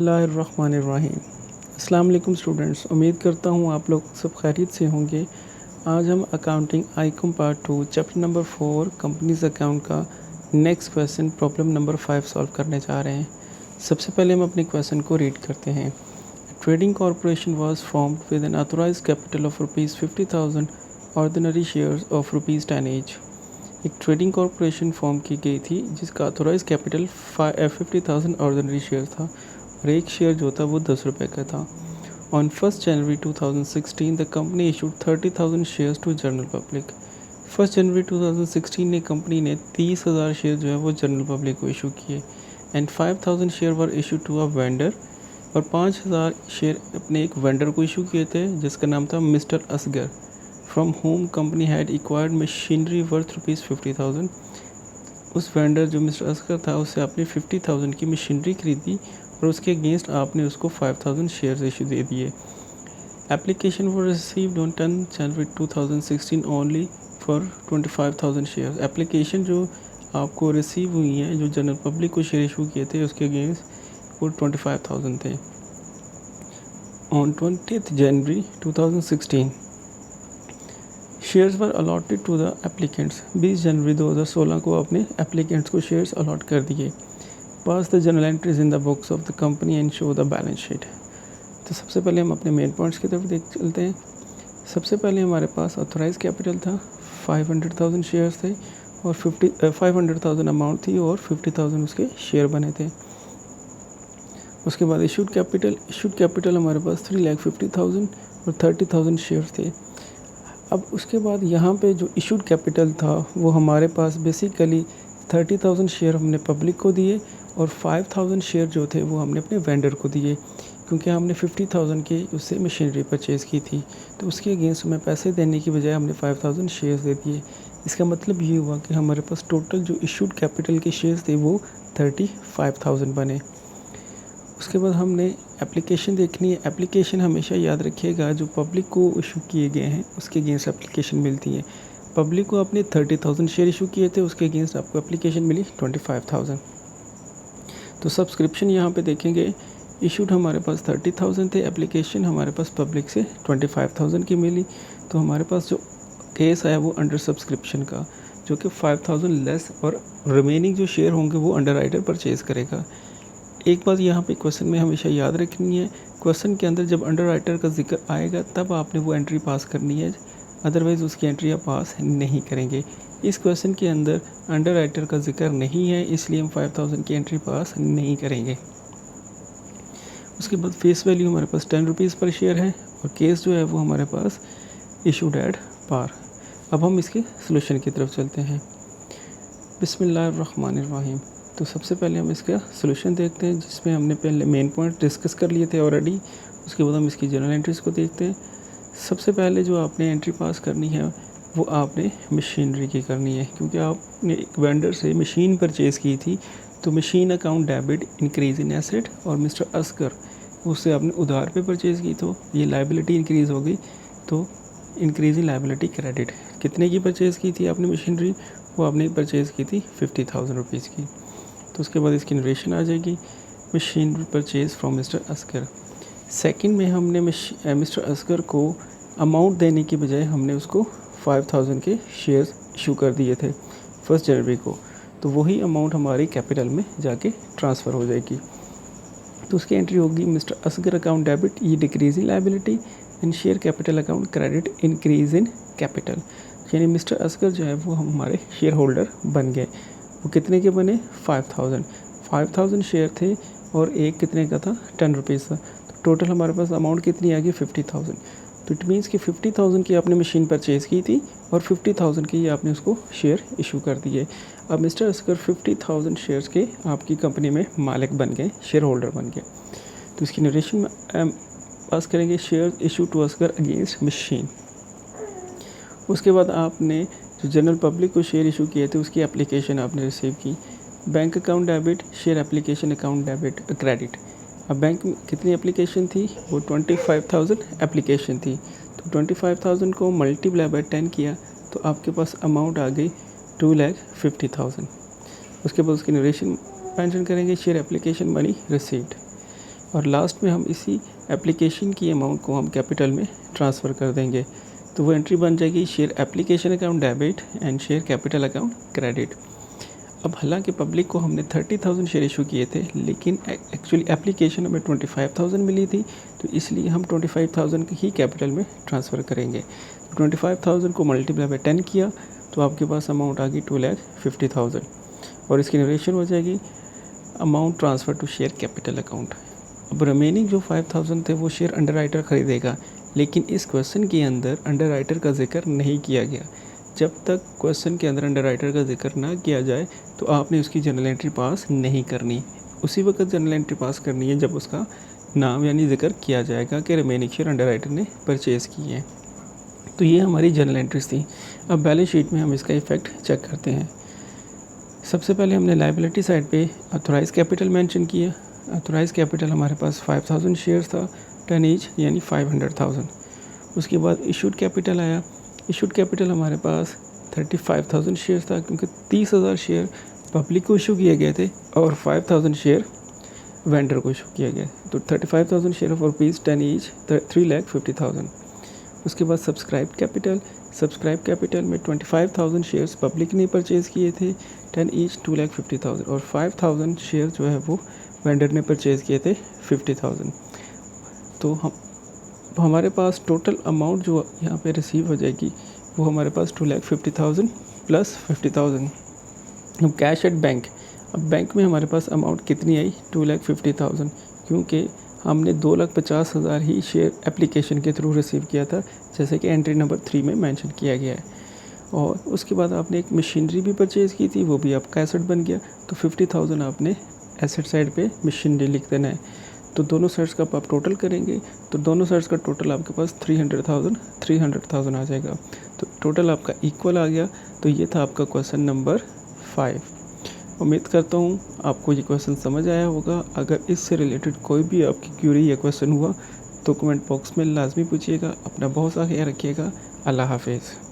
बिस्मिल्लाहिर्रहमानिर्रहीम। अस्सलाम वालेकुम स्टूडेंट्स, उम्मीद करता हूँ आप लोग सब खैरियत से होंगे। आज हम accounting ICom part 2 chapter number 4 companies account का next question problem number 5 solve करने जा रहे हैं। सबसे पहले हम अपने क्वेश्चन को रीड करते हैं। Trading corporation was formed with N authorised capital of ₹50,000 ordinary shares of ₹10 each. एक ट्रेडिंग कॉरपोरेशन फॉर्म की गई थी जिसका ऑथोराइज कैपिटल 50,000 ऑर्डिनरी शेयर था और एक शेयर जो था वो 10 रुपये का था। On 1 January 2016 the company issued 30,000 shares to general public. 1 जनवरी 2016 ने कंपनी ने 30,000 शेयर जो है वो जनरल पब्लिक को इशू किए and 5,000 share were issue to a vendor, और 5,000 शेयर अपने एक वेंडर को इशू किए थे जिसका नाम था mister Asgar, from whom company had acquired machinery worth ₹50,000। उस वेंडर जो मिस्टर असगर था उससे आपने 50,000 की मशीनरी खरीदी और उसके अगेंस्ट आपने उसको 5,000 शेयर्स इशू दे दिए। Application were received on 10 January 2016 only for 25,000 shares. Application जो आपको रिसीव हुई हैं जो जनरल पब्लिक को शेयर इशू किए थे उसके अगेंस्ट वो 25,000 थे। On 20 January 2016 shares were allotted to the applicants. 20 जनवरी 2016 को अपने एप्लीकेंट्स को शेयर्स अलॉट कर दिए। Pass the general entries in the books of the company and show the balance sheet. तो सबसे पहले हम अपने मेन पॉइंट्स की तरफ देख चलते हैं। सबसे पहले हमारे पास ऑथराइज कैपिटल था, 500,000 शेयर्स थे और 500,000 अमाउंट थी और 50,000 उसके शेयर बने थे। उसके बाद इशूड कैपिटल हमारे पास 3,50,000 और 30,000 शेयर्स थे। अब उसके बाद यहाँ पे जो इशूड कैपिटल था वो हमारे पास बेसिकली 30,000 शेयर हमने पब्लिक को दिए और 5,000 शेयर जो थे वो हमने अपने वेंडर को दिए, क्योंकि हमने 50,000 की उससे मशीनरी परचेज़ की थी तो उसके अगेंस्ट हमें पैसे देने की बजाय हमने 5,000 शेयर्स दे दिए। इसका मतलब ये हुआ कि हमारे पास टोटल जो इशूड कैपिटल के शेयर्स थे वो 35,000 बने। उसके बाद हमने एप्लीकेशन देखनी है। एप्लीकेशन हमेशा याद रखिएगा जो पब्लिक को इशू किए गए हैं उसके अगेंस्ट एप्लीकेशन मिलती है। पब्लिक को आपने 30,000 शेयर इशू किए थे, उसके अगेंस्ट आपको एप्लीकेशन मिली 25,000। तो सब्सक्रिप्शन यहाँ पे देखेंगे, इशूड हमारे पास 30,000 थे, एप्लीकेशन हमारे पास पब्लिक से 25,000 की मिली। तो हमारे पास जो केस आया वो अंडर सब्सक्रिप्शन का, जो कि 5,000 लेस और रिमेनिंग जो शेयर होंगे वो अंडर राइटर परचेज़ करेगा। एक बात यहाँ पे क्वेश्चन में हमेशा याद रखनी है, क्वेश्चन के अंदर जब अंडर राइटर का जिक्र आएगा तब आपने वो एंट्री पास करनी है, अदरवाइज़ उसकी एंट्री आप पास नहीं करेंगे। इस क्वेश्चन के अंदर अंडर राइटर का जिक्र नहीं है इसलिए हम 5,000 की एंट्री पास नहीं करेंगे। उसके बाद फेस वैल्यू हमारे पास 10 रुपीज़ पर शेयर है और केस जो है वो हमारे पास इशूड एट पार। अब हम इसके सोल्यूशन की तरफ चलते हैं। बिस्मिल्लाहिर्रहमानिर्रहीम। तो सबसे पहले हम इसका सोल्यूशन देखते हैं जिसमें हमने पहले मेन पॉइंट डिस्कस कर लिए थे ऑलरेडी। उसके बाद हम इसकी जनरल एंट्रीज़ को देखते हैं। सबसे पहले जो आपने एंट्री पास करनी है वो आपने मशीनरी की करनी है, क्योंकि आपने एक वेंडर से मशीन परचेज़ की थी तो machine account debit increase in asset, और मिस्टर असगर उससे आपने उधार पे परचेज़ की तो ये लाइबिलिटी इंक्रीज़ हो गई, तो इंक्रीज़ इन लाइबिलिटी क्रेडिट। कितने की परचेज़ की थी आपने मशीनरी, वो आपने परचेज़ की थी 50,000 रुपीज़ की। तो उसके बाद इसकी नरेशन आ जाएगी, machine purchase from mister Asgar. Second में हमने मिस्टर असगर को अमाउंट देने की बजाय हमने उसको 5,000 के शेयर्स इशू कर दिए थे 1 जनवरी को, तो वही अमाउंट हमारी कैपिटल में जाके ट्रांसफ़र हो जाएगी। तो उसकी एंट्री होगी मिस्टर असगर अकाउंट डेबिट, ये decrease in liability, and share capital account credit increase in capital. यानी मिस्टर असगर जो है वो हमारे शेयर होल्डर बन गए। वो कितने के बने, 5,000 शेयर थे और एक कितने का था, 10 रुपीज़ था। तो टोटल हमारे पास अमाउंट कितनी आ गई, 50,000। तो इट मीन्स कि 50,000 की आपने मशीन परचेज़ की थी और 50,000 की आपने उसको शेयर इशू कर दिए। अब मिस्टर असगर 50,000 शेयर्स के आपकी कंपनी में मालिक बन गए, शेयर होल्डर बन गए। तो इसकी नरेशन में पास करेंगे, share issue to Asgar against machine. उसके बाद आपने जो जनरल पब्लिक को शेयर इशू किए थे उसकी एप्लीकेशन आपने रिसीव की। Bank account debit, share application account debit credit. अब बैंक में कितनी एप्लीकेशन थी, वो 25,000 एप्लीकेशन थी। तो 25,000 को मल्टीप्लाई बाय 10 किया तो आपके पास अमाउंट आ गई 2,50,000। उसके बाद उसकी नरेशन मेंशन करेंगे, शेयर एप्लीकेशन मनी रिसीव्ड। और लास्ट में हम इसी एप्लीकेशन की अमाउंट को हम कैपिटल में ट्रांसफ़र कर देंगे। तो वो एंट्री बन जाएगी share application account debit and share capital account credit. अब हालांकि पब्लिक को हमने 30,000 शेयर इशू किए थे, लेकिन एक्चुअली एप्लीकेशन हमें 25,000 मिली थी, तो इसलिए हम 25,000 ही कैपिटल में ट्रांसफ़र करेंगे। 25,000 को मल्टीप्लाई बाय 10 किया तो आपके पास अमाउंट आ गई 2,50,000 और इसकी नरेशन हो जाएगी amount transfer to share capital account. अब रिमेनिंग जो 5,000 थे वो शेयर अंडर राइटर खरीदेगा, लेकिन इस क्वेश्चन के अंदर अंडर राइटर का जिक्र नहीं किया गया। जब तक क्वेश्चन के अंदर अंडर राइटर का जिक्र ना किया जाए तो आपने उसकी जनरल एंट्री पास नहीं करनी। उसी वक्त जनरल एंट्री पास करनी है जब उसका नाम यानी जिक्र किया जाएगा कि रिमेनिंग शेयर अंडर राइटर ने परचेज़ किए हैं। तो ये हमारी जनरल एंट्रीज थी। अब बैलेंस शीट में हम इसका इफ़ेक्ट चेक करते हैं। सबसे पहले हमने लायबिलिटी साइड पे ऑथोराइज कैपिटल मेंशन किया। ऑथोराइज कैपिटल हमारे पास 5,000 शेयर्स था, 10 ईच यानी 500,000। उसके बाद इशूड कैपिटल आया। इशूड कैपिटल हमारे पास 35,000 शेयर्स था, क्योंकि 30,000 शेयर पब्लिक को इशू किए गए थे और 5,000 शेयर वेंडर को इशू किया गया। तो 35,000 शेयर ऑफ रुपीज़ 10 ईच 3,50,000। उसके बाद सब्सक्राइब कैपिटल में 25,000 शेयर्स पब्लिक ने परचेज़ किए थे, 10 ईच 2,50,000 और 5,000 शेयर जो है वो वेंडर ने परचेज़ किए थे 50,000। तो हमारे पास टोटल अमाउंट जो यहाँ पे रिसीव हो जाएगी वो हमारे पास 2,50,000 प्लस 50,000। अब कैश एट बैंक, अब बैंक में हमारे पास अमाउंट कितनी आई 2,50,000, क्योंकि हमने 2,50,000 ही शेयर एप्लीकेशन के थ्रू रिसीव किया था, जैसे कि एंट्री नंबर 3 में मेंशन किया गया है। और उसके बाद आपने एक मशीनरी भी परचेज़ की थी, वो भी आपका एसेट बन गया। तो 50,000 आपने एसेट साइड पे मशीनरी लिख देना है। तो दोनों साइड्स का आप टोटल करेंगे तो दोनों साइड्स का टोटल आपके पास 300,000 आ जाएगा। तो टोटल आपका इक्वल आ गया। तो ये था आपका क्वेश्चन नंबर 5। उम्मीद करता हूँ आपको ये क्वेश्चन समझ आया होगा। अगर इससे रिलेटेड कोई भी आपकी क्यूरी या क्वेश्चन हुआ तो कमेंट बॉक्स में लाजमी पूछिएगा। अपना बहुत सा ख्याल रखिएगा। अल्लाह हाफिज़।